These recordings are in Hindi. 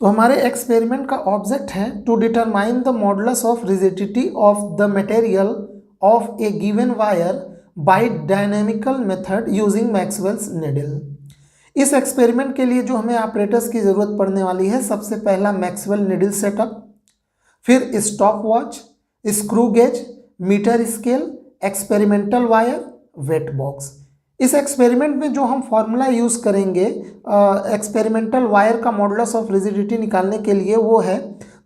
तो हमारे एक्सपेरिमेंट का ऑब्जेक्ट है to determine the modulus of rigidity of the material of a given wire by dynamical method using Maxwell's needle. इस एक्सपेरिमेंट के लिए जो हमें ऑपरेटर्स की ज़रूरत पड़ने वाली है, सबसे पहला मैक्सवेल नीडल सेटअप, फिर stop watch, screw gauge, metre scale, experimental wire, weight box. इस एक्सपेरिमेंट में जो हम फॉर्मूला यूज़ करेंगे एक्सपेरिमेंटल वायर का मॉडुलस ऑफ रिजिडिटी निकालने के लिए, वो है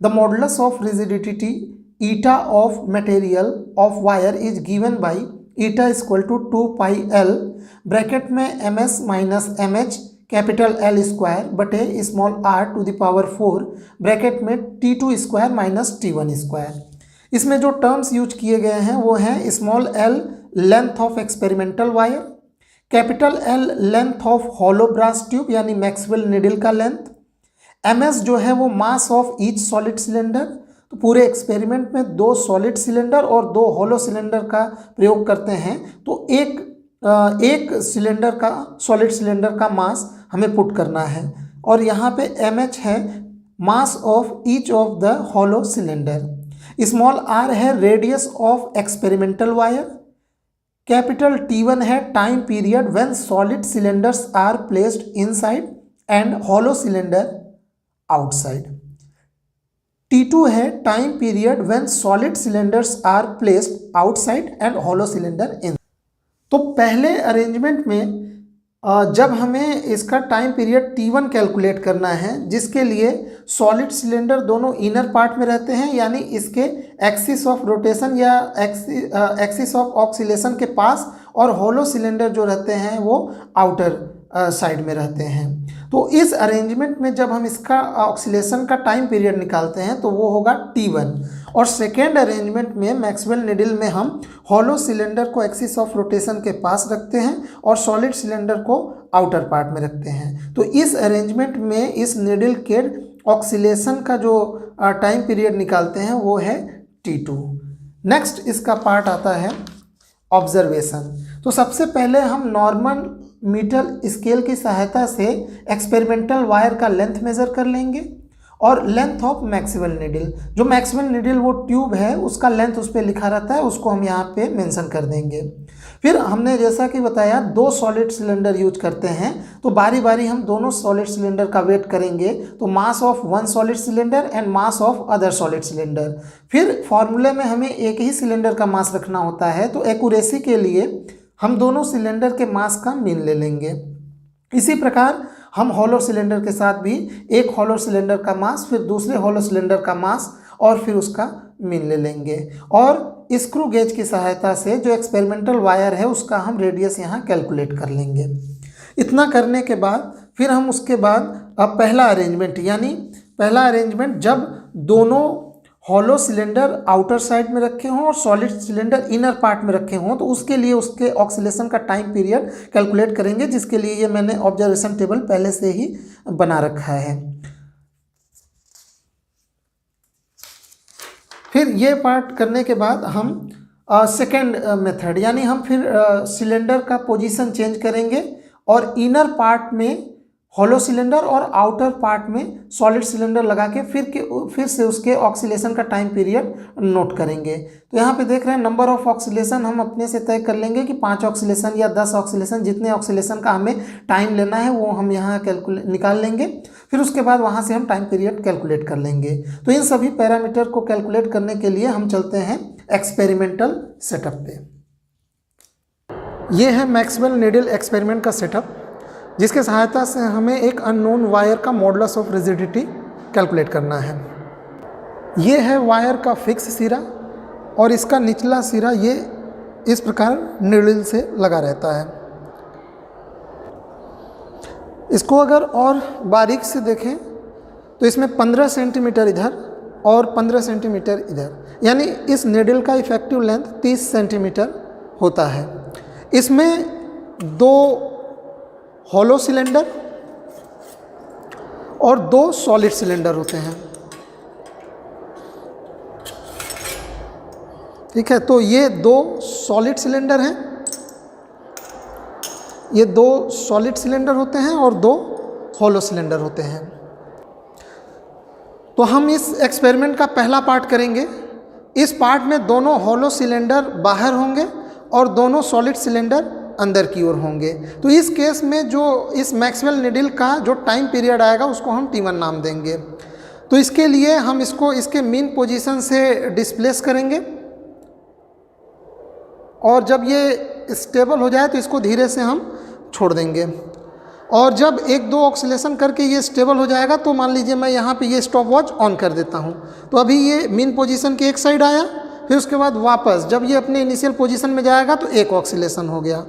the modulus of rigidity eta of material of wire is given by eta equal to 2πl bracket में ms minus mh capital L square बटे small r to the power 4 bracket में t2 square minus t1 square. इसमें जो टर्म्स यूज किए गए हैं वो हैं small l length of experimental wire, capital L length of hollow brass tube यानी मैक्सवेल नीडल का लेंथ, ms जो है वो mass of each solid cylinder. तो पूरे एक्सपेरिमेंट में 2 सॉलिड सिलेंडर और 2 हॉलो सिलेंडर का प्रयोग करते हैं, तो एक सिलेंडर का सॉलिड सिलेंडर का मास हमें पुट करना है, और यहाँ पे mh है mass of each of the hollow cylinder. Small r है radius of experimental wire, capital T1 है time period when solid cylinders are placed inside and hollow cylinder outside, T2 है time period when solid cylinders are placed outside and hollow cylinder in. तो पहले अरेंजमेंट में जब हमें इसका टाइम पीरियड T1 कैलकुलेट करना है, जिसके लिए सॉलिड सिलेंडर दोनों इनर पार्ट में रहते हैं, यानी इसके एक्सिस ऑफ रोटेशन या एक्सिस ऑफ ऑक्सीलेशन के पास, और हॉलो सिलेंडर जो रहते हैं वो आउटर साइड में रहते हैं। तो इस अरेंजमेंट में जब हम इसका ऑक्सीलेशन का टाइम पीरियड निकालते हैं तो वो होगा T1, और सेकेंड अरेंजमेंट में मैक्सवेल नीडल में हम हॉलो सिलेंडर को एक्सिस ऑफ रोटेशन के पास रखते हैं और सॉलिड सिलेंडर को आउटर पार्ट में रखते हैं। तो इस अरेंजमेंट में इस नीडल के ऑक्सीलेशन का जो टाइम पीरियड निकालते हैं वो है T2। नेक्स्ट इसका पार्ट आता है ऑब्जर्वेशन। तो सबसे पहले हम नॉर्मल मीटर स्केल की सहायता से एक्सपेरिमेंटल वायर का लेंथ मेज़र कर लेंगे, और लेंथ ऑफ मैक्सवेल नीडल, जो मैक्सवेल नीडल वो ट्यूब है उसका लेंथ उस पर लिखा रहता है, उसको हम यहाँ पे मेंशन कर देंगे। फिर हमने जैसा कि बताया 2 सॉलिड सिलेंडर यूज करते हैं, तो बारी बारी हम दोनों सॉलिड सिलेंडर का वेट करेंगे, तो mass of 1 solid cylinder and mass of other solid cylinder. फिर फॉर्मूले में हमें एक ही सिलेंडर का मास रखना होता है, तो एक्यूरेसी के लिए हम दोनों सिलेंडर के मास का मीन ले लेंगे। इसी प्रकार हम हॉलो सिलेंडर के साथ भी एक हॉलो सिलेंडर का मास, फिर दूसरे हॉलो सिलेंडर का मास, और फिर उसका मीन ले लेंगे, और स्क्रू गेज की सहायता से जो एक्सपेरिमेंटल वायर है उसका हम रेडियस यहाँ कैलकुलेट कर लेंगे। इतना करने के बाद फिर हम उसके बाद अब पहला अरेंजमेंट जब दोनों हॉलो सिलेंडर आउटर साइड में रखे हों और सॉलिड सिलेंडर इनर पार्ट में रखे हों, तो उसके लिए उसके ऑक्सीलेशन का टाइम पीरियड कैलकुलेट करेंगे, जिसके लिए ये मैंने ऑब्जर्वेशन टेबल पहले से ही बना रखा है। फिर ये पार्ट करने के बाद हम सेकेंड मेथड, यानी हम फिर सिलेंडर का पोजीशन चेंज करेंगे और इनर पार्ट में हॉलो सिलेंडर और आउटर पार्ट में सॉलिड सिलेंडर लगा के फिर से उसके ऑक्सीलेशन का टाइम पीरियड नोट करेंगे। तो यहाँ पे देख रहे हैं नंबर ऑफ ऑक्सीलेशन हम अपने से तय कर लेंगे कि 5 ऑक्सीलेशन या 10 ऑक्सीलेशन, जितने ऑक्सीलेशन का हमें टाइम लेना है वो हम यहाँ निकाल लेंगे। फिर उसके बाद वहाँ से हम टाइम पीरियड कैलकुलेट कर लेंगे। तो इन सभी पैरामीटर को कैलकुलेट करने के लिए हम चलते हैं एक्सपेरिमेंटल सेटअप पे। ये है मैक्सवेल नीडल एक्सपेरिमेंट का सेटअप, जिसके सहायता से हमें एक अननोन वायर का मॉडुलस ऑफ रिजिडिटी कैलकुलेट करना है। ये है वायर का फिक्स सिरा, और इसका निचला सिरा ये इस प्रकार नीडल से लगा रहता है। इसको अगर और बारीक से देखें तो इसमें 15 सेंटीमीटर इधर और 15 सेंटीमीटर इधर, यानी इस नीडल का इफेक्टिव लेंथ 30 सेंटीमीटर होता है। इसमें 2 हॉलो सिलेंडर और 2 सॉलिड सिलेंडर होते हैं। ठीक है, तो ये 2 सॉलिड सिलेंडर हैं, ये 2 सॉलिड सिलेंडर होते हैं और 2 हॉलो सिलेंडर होते हैं। तो हम इस एक्सपेरिमेंट का पहला पार्ट करेंगे। इस पार्ट में दोनों हॉलो सिलेंडर बाहर होंगे और दोनों सॉलिड सिलेंडर अंदर की ओर होंगे। तो इस केस में जो इस मैक्सवेल नीडल का जो टाइम पीरियड आएगा उसको हम T1 नाम देंगे। तो इसके लिए हम इसको इसके मीन पोजीशन से डिस्प्लेस करेंगे और जब ये स्टेबल हो जाए तो इसको धीरे से हम छोड़ देंगे और जब एक दो ऑक्सीलेशन करके ये स्टेबल हो जाएगा तो मान लीजिए मैं यहाँ पे ये स्टॉप वॉच ऑन कर देता हूँ। तो अभी ये मीन पोजीशन के एक साइड आया, फिर उसके बाद वापस जब ये अपने इनिशियल पोजीशन में जाएगा तो एक ऑक्सीलेशन हो गया,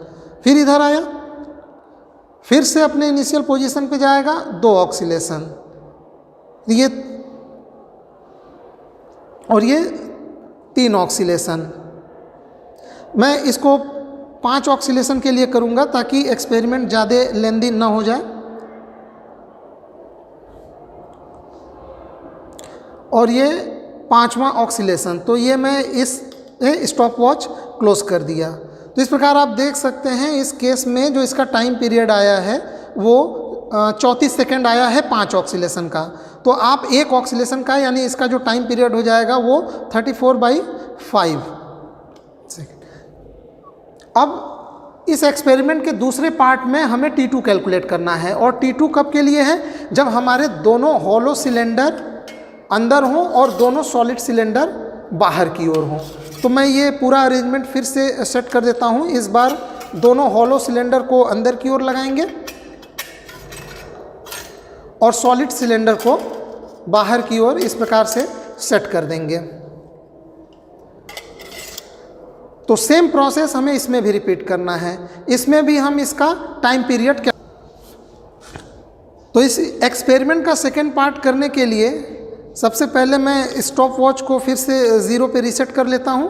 फिर इधर आया, फिर से अपने इनिशियल पोजीशन पे जाएगा, दो ऑक्सीलेशन, ये और ये तीन ऑक्सीलेशन। मैं इसको 5 ऑक्सीलेशन के लिए करूंगा ताकि एक्सपेरिमेंट ज़्यादा लेंदी ना हो जाए। और ये 5वां ऑक्सीलेशन, तो ये मैं इस स्टॉप वॉच क्लोज कर दिया। तो इस प्रकार आप देख सकते हैं इस केस में जो इसका टाइम पीरियड आया है वो 34 सेकेंड आया है 5 ऑक्सीलेशन का। तो आप एक ऑक्सीलेशन का यानी इसका जो टाइम पीरियड हो जाएगा वो 34/5 सेकेंड। अब इस एक्सपेरिमेंट के दूसरे पार्ट में हमें T2 कैलकुलेट करना है और T2 कब के लिए है? जब हमारे दोनों हॉलो सिलेंडर अंदर हों और दोनों सॉलिड सिलेंडर बाहर की ओर हों। तो मैं ये पूरा अरेंजमेंट फिर से सेट कर देता हूँ। इस बार दोनों हॉलो सिलेंडर को अंदर की ओर लगाएंगे और सॉलिड सिलेंडर को बाहर की ओर इस प्रकार से सेट कर देंगे। तो सेम प्रोसेस हमें इसमें भी रिपीट करना है। इसमें भी हम इसका टाइम पीरियड क्या, तो इस एक्सपेरिमेंट का सेकेंड पार्ट करने के लिए सबसे पहले मैं स्टॉप वॉच को फिर से 0 पे रीसेट कर लेता हूं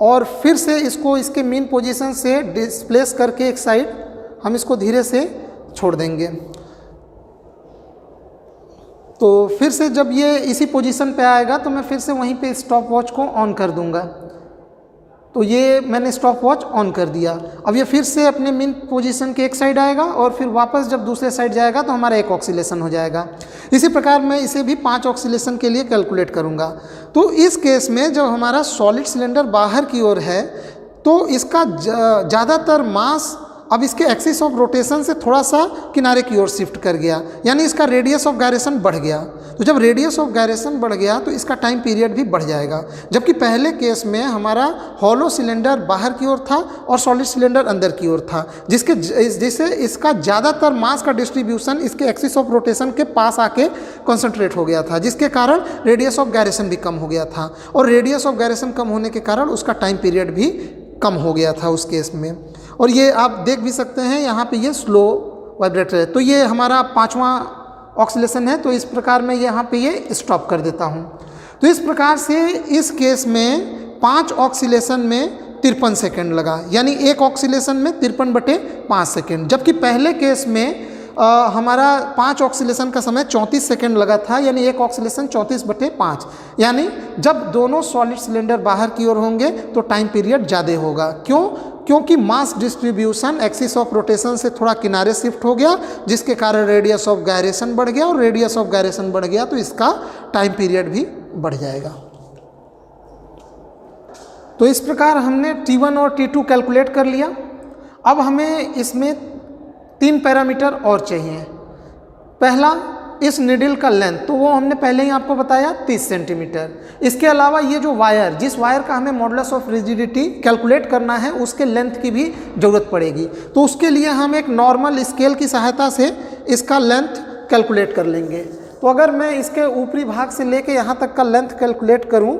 और फिर से इसको इसके मेन पोजीशन से डिस्प्लेस करके एक साइड हम इसको धीरे से छोड़ देंगे। तो फिर से जब ये इसी पोजीशन पे आएगा तो मैं फिर से वहीं पे स्टॉप वॉच को ऑन कर दूंगा। तो ये मैंने स्टॉप वॉच ऑन कर दिया। अब ये फिर से अपने मेन पोजीशन के एक साइड आएगा और फिर वापस जब दूसरे साइड जाएगा तो हमारा एक ऑक्सीलेशन हो जाएगा। इसी प्रकार मैं इसे भी 5 ऑक्सीलेशन के लिए कैलकुलेट करूँगा। तो इस केस में जब हमारा सॉलिड सिलेंडर बाहर की ओर है तो इसका ज़्यादातर मास अब इसके एक्सिस ऑफ रोटेशन से थोड़ा सा किनारे की ओर शिफ्ट कर गया, यानी इसका रेडियस ऑफ गायरेशन बढ़ गया। तो जब रेडियस ऑफ गायरेशन बढ़ गया तो इसका टाइम पीरियड भी बढ़ जाएगा। जबकि पहले केस में हमारा हॉलो सिलेंडर बाहर की ओर था और सॉलिड सिलेंडर अंदर की ओर था, जिससे इसका ज़्यादातर मास का डिस्ट्रीब्यूशन इसके एक्सिस ऑफ रोटेशन के पास आके कॉन्सेंट्रेट हो गया था, जिसके कारण रेडियस ऑफ गायरेशन भी कम हो गया था। और रेडियस ऑफ गायरेशन कम होने के कारण उसका टाइम पीरियड भी कम हो गया था उस केस में। और ये आप देख भी सकते हैं यहाँ पे ये स्लो वाइब्रेटर है। तो ये हमारा 5वां ऑक्सीलेशन है। तो इस प्रकार मैं यहाँ पे ये स्टॉप कर देता हूँ। तो इस प्रकार से इस केस में 5 ऑक्सीलेशन में 53 सेकेंड लगा, यानी एक ऑक्सीलेशन में 53/5 सेकेंड। जबकि पहले केस में हमारा 5 ऑक्सीलेशन का समय 34 सेकेंड लगा था, यानी एक ऑक्सीलेशन 34/5। यानी जब दोनों सॉलिड सिलेंडर बाहर की ओर होंगे तो टाइम पीरियड ज़्यादा होगा। क्यों? क्योंकि mass distribution axis of rotation से थोड़ा किनारे शिफ्ट हो गया, जिसके कारण रेडियस ऑफ गायरेशन बढ़ गया और रेडियस ऑफ गायरेशन बढ़ गया तो इसका टाइम पीरियड भी बढ़ जाएगा। तो इस प्रकार हमने T1 और T2 कैलकुलेट कर लिया। अब हमें इसमें 3 पैरामीटर और चाहिए। पहला इस निडल का लेंथ, तो वो हमने पहले ही आपको बताया 30 सेंटीमीटर। इसके अलावा ये जो वायर, जिस वायर का हमें मॉडुलस ऑफ रिजिडिटी कैलकुलेट करना है उसके लेंथ की भी ज़रूरत पड़ेगी। तो उसके लिए हम एक नॉर्मल स्केल की सहायता से इसका लेंथ कैलकुलेट कर लेंगे। तो अगर मैं इसके ऊपरी भाग से लेके यहाँ तक का लेंथ कैलकुलेट करूँ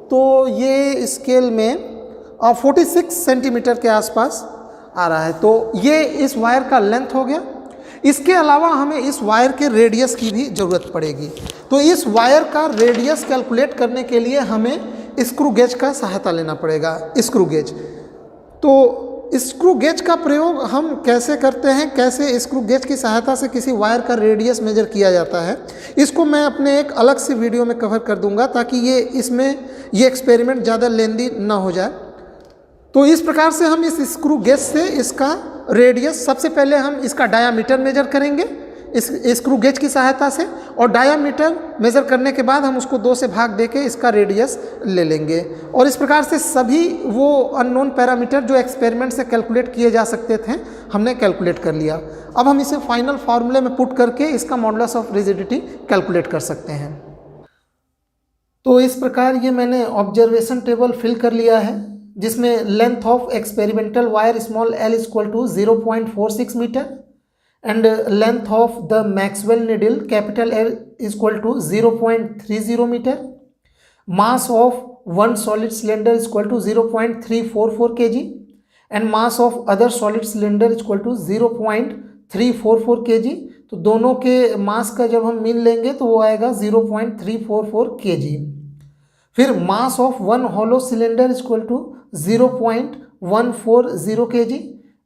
तो ये स्केल में 46 सेंटीमीटर के आसपास आ रहा है। तो ये इस वायर का लेंथ हो गया। इसके अलावा हमें इस वायर के रेडियस की भी ज़रूरत पड़ेगी। तो इस वायर का रेडियस कैलकुलेट करने के लिए हमें स्क्रू गेज का सहायता लेना पड़ेगा। स्क्रू गेज, तो स्क्रू गेज का प्रयोग हम कैसे करते हैं, कैसे स्क्रू गेज की सहायता से किसी वायर का रेडियस मेजर किया जाता है, इसको मैं अपने एक अलग से वीडियो में कवर कर दूंगा ताकि ये एक्सपेरिमेंट ज़्यादा लेंदी ना हो जाए। तो इस प्रकार से हम इस स्क्रू गेज से इसका रेडियस, सबसे पहले हम इसका डायामीटर मेजर करेंगे। इस स्क्रू गेज की सहायता से, और डायामीटर मेज़र करने के बाद हम उसको 2 से भाग दे के इसका रेडियस ले लेंगे। और इस प्रकार से सभी वो अननोन पैरामीटर जो एक्सपेरिमेंट से कैलकुलेट किए जा सकते थे हमने कैलकुलेट कर लिया। अब हम इसे फाइनल फार्मूले में पुट करके इसका मॉडुलस ऑफ रिजिडिटी कैलकुलेट कर सकते हैं। तो इस प्रकार ये मैंने ऑब्जर्वेशन टेबल फिल कर लिया है, जिसमें length of experimental wire small l equal to 0.46 metre and length of the Maxwell needle capital L equal to 0.30 metre, mass of one solid cylinder equal to 0.344 kg and mass of other solid cylinder equal to 0.344 kg। तो दोनों के मास का जब हम मीन लेंगे तो वो आएगा 0.344 kg। फिर mass of one hollow cylinder equal to 0.140 kg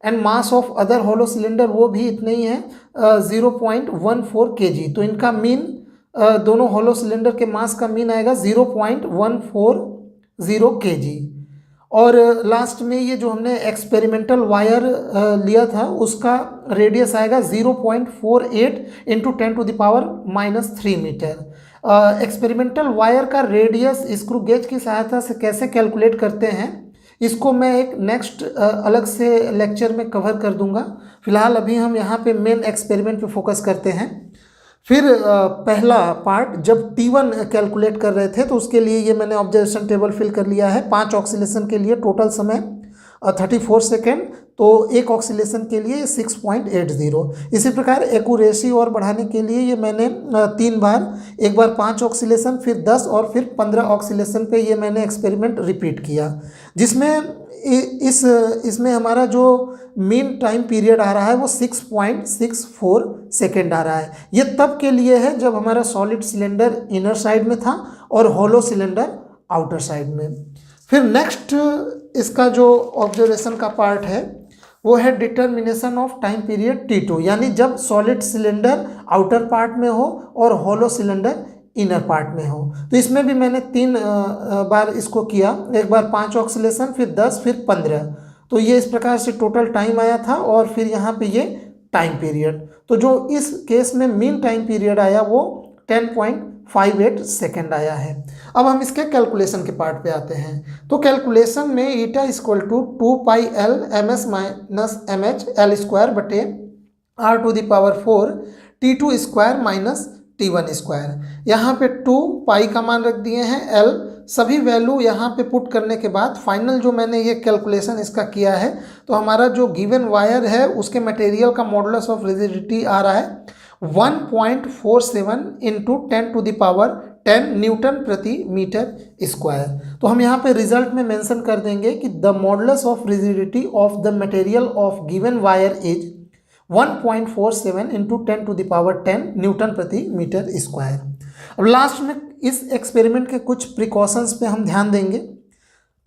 and mass of other hollow cylinder वो भी इतने ही है 0.14 kg। तो इनका मीन दोनों हॉलो सिलेंडर के मास का मीन आएगा 0.140 kg। और लास्ट में ये जो हमने एक्सपेरिमेंटल वायर लिया था उसका रेडियस आएगा 0.48 इंटू 10⁻³ मीटर। एक्सपेरिमेंटल वायर का रेडियस स्क्रू गेज की सहायता से कैसे कैलकुलेट करते हैं इसको मैं एक नेक्स्ट अलग से लेक्चर में कवर कर दूंगा। फिलहाल अभी हम यहाँ पे मेन एक्सपेरिमेंट पे फोकस करते हैं। फिर पहला पार्ट जब T1 कैलकुलेट कर रहे थे तो उसके लिए ये मैंने ऑब्जर्वेशन टेबल फिल कर लिया है। 5 ऑक्सीलेशन के लिए टोटल समय 34 सेकेंड, तो एक ऑक्सीलेशन के लिए 6.80। इसी प्रकार एक्यूरेसी और बढ़ाने के लिए ये मैंने 3 बार, एक बार 5 ऑक्सीलेशन, फिर 10 और फिर 15 ऑक्सीलेशन पे ये मैंने एक्सपेरिमेंट रिपीट किया, जिसमें इसमें हमारा जो मीन टाइम पीरियड आ रहा है वो 6.64 सेकेंड आ रहा है। ये तब के लिए है जब हमारा सॉलिड सिलेंडर इनर साइड में था और हॉलो सिलेंडर आउटर साइड में। फिर नेक्स्ट इसका जो ऑब्जर्वेशन का पार्ट है वो है determination of time period T2, यानी जब सॉलिड सिलेंडर आउटर पार्ट में हो और हॉलो सिलेंडर इनर पार्ट में हो। तो इसमें भी मैंने 3 बार इसको किया, एक बार 5 ऑक्सीलेशन, फिर 10, फिर 15। तो ये इस प्रकार से टोटल टाइम आया था और फिर यहाँ पे ये टाइम पीरियड। तो जो इस केस में मीन टाइम पीरियड आया वो 10.58 सेकेंड आया है। अब हम इसके कैलकुलेशन के पार्ट पे आते हैं। तो कैलकुलेशन में eta equal to 2πl ms minus mh l square बटे r⁴ T2 square minus T1 square. यहाँ पे 2 पाई का मान रख दिए हैं, L सभी वैल्यू यहाँ पे पुट करने के बाद फाइनल जो मैंने ये कैलकुलेशन इसका किया है तो हमारा जो गिवन वायर है उसके मटेरियल का मॉडुलस ऑफ रिजिडिटी आ रहा है 1.47 इंटू 10⁻10 न्यूटन प्रति मीटर स्क्वायर। तो हम यहाँ पे रिजल्ट में मेंशन कर देंगे कि the modulus of rigidity of the material of given wire is 1.47 into 10⁻10 Newton प्रति मीटर स्क्वायर। अब लास्ट में इस एक्सपेरिमेंट के कुछ प्रिकॉशंस पे हम ध्यान देंगे।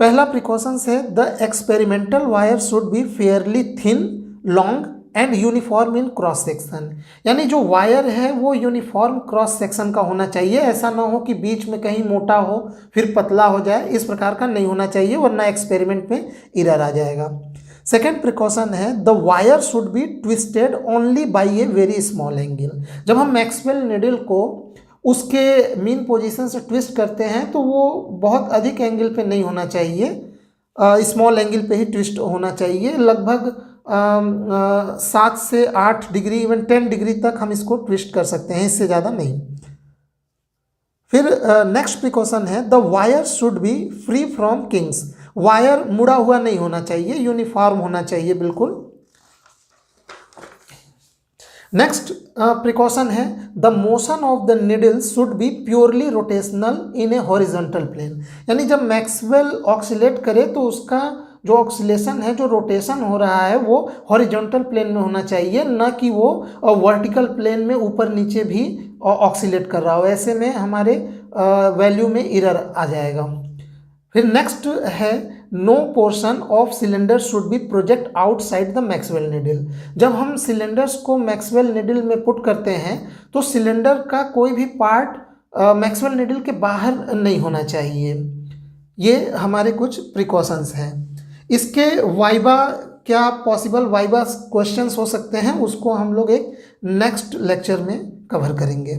पहला प्रिकॉशंस है the experimental wire should B Fairlie thin, long and uniform in cross section, यानी जो वायर है वो यूनिफॉर्म क्रॉस सेक्शन का होना चाहिए। ऐसा ना हो कि बीच में कहीं मोटा हो फिर पतला हो जाए, इस प्रकार का नहीं होना चाहिए वरना एक्सपेरिमेंट में एरर आ जाएगा। सेकेंड प्रिकॉशन है the wire should be twisted only by a very small angle. जब हम मैक्सवेल नीडल को उसके मीन पोजीशन से ट्विस्ट करते हैं तो वो बहुत अधिक एंगल पे नहीं होना चाहिए, स्मॉल एंगल पे ही ट्विस्ट होना चाहिए। लगभग 7 से 8 डिग्री, इवन 10 डिग्री तक हम इसको ट्विस्ट कर सकते हैं, इससे ज़्यादा नहीं। फिर नेक्स्ट प्रिकॉशन है the wire should be free from kinks. Wire मुड़ा हुआ नहीं होना चाहिए, यूनिफॉर्म होना चाहिए बिल्कुल। नेक्स्ट प्रिकॉशन है the motion of the needle should be purely rotational in a horizontal plane, यानी जब मैक्सवेल ऑक्सीलेट करे तो उसका जो ऑक्सीलेशन है, जो रोटेशन हो रहा है वो हॉरिजॉन्टल प्लेन में होना चाहिए, न कि वो वर्टिकल प्लेन में ऊपर नीचे भी ऑक्सीलेट कर रहा हो। ऐसे में हमारे वैल्यू में एरर आ जाएगा। फिर नेक्स्ट है no portion of cylinder should be project outside the Maxwell needle. जब हम सिलेंडर्स को मैक्सवेल निडल में पुट करते हैं तो सिलेंडर का कोई भी पार्ट मैक्सवेल निडल के बाहर नहीं होना चाहिए। ये हमारे कुछ प्रिकॉशंस हैं। इसके वाइवा क्या पॉसिबल वाइवा क्वेश्चंस हो सकते हैं उसको हम लोग एक नेक्स्ट लेक्चर में कवर करेंगे।